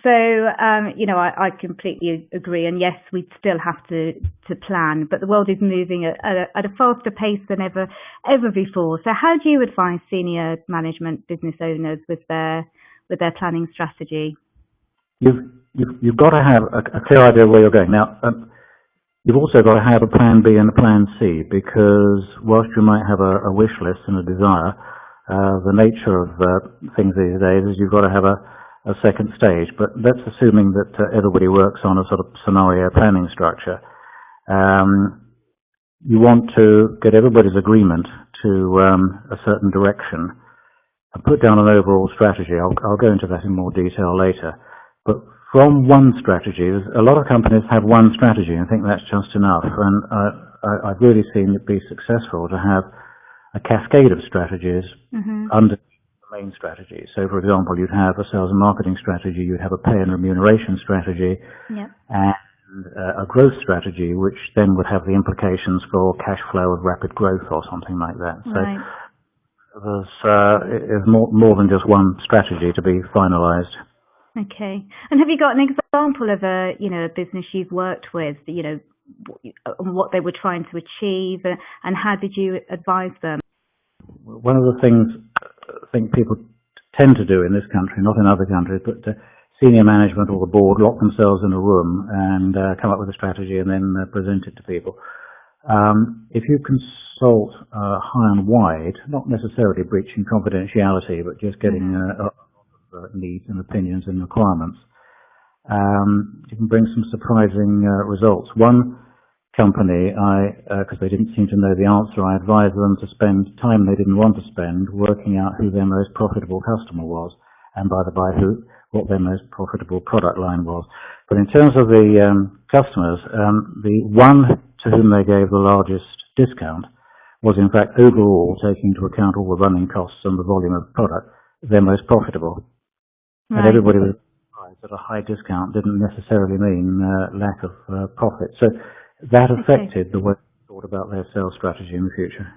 So, I completely agree. And yes, we still have to plan, but the world is moving at a faster pace than ever before. So how do you advise senior management business owners with their planning strategy? You've got to have a clear idea of where you're going. Now, you've also got to have a plan B and a plan C, because whilst you might have a wish list and a desire, the nature of things these days is you've got to have a second stage. But that's assuming that everybody works on a sort of scenario planning structure. You want to get everybody's agreement to a certain direction and put down an overall strategy. I'll go into that in more detail later. But from one strategy, a lot of companies have one strategy and think that's just enough. And I've really seen it be successful to have a cascade of strategies under the main strategy. So, for example, you'd have a sales and marketing strategy, you'd have a pay and remuneration strategy, and a growth strategy, which then would have the implications for cash flow of rapid growth or something like that. So there's more than just one strategy to be finalised. Okay. And have you got an example of a business you've worked with, what they were trying to achieve, and how did you advise them? One of the things I think people tend to do in this country, not in other countries, but senior management or the board lock themselves in a room and come up with a strategy and then present it to people. If you consult high and wide, not necessarily breaching confidentiality, but just getting needs and opinions and requirements, you can bring some surprising results. One company, because they didn't seem to know the answer, I advised them to spend time they didn't want to spend working out who their most profitable customer was, and by the by, what their most profitable product line was. But in terms of the customers, the one to whom they gave the largest discount was in fact overall, taking into account all the running costs and the volume of product, their most profitable. Right. And everybody was surprised that a high discount didn't necessarily mean lack of profit. So that affected the way they thought about their sales strategy in the future.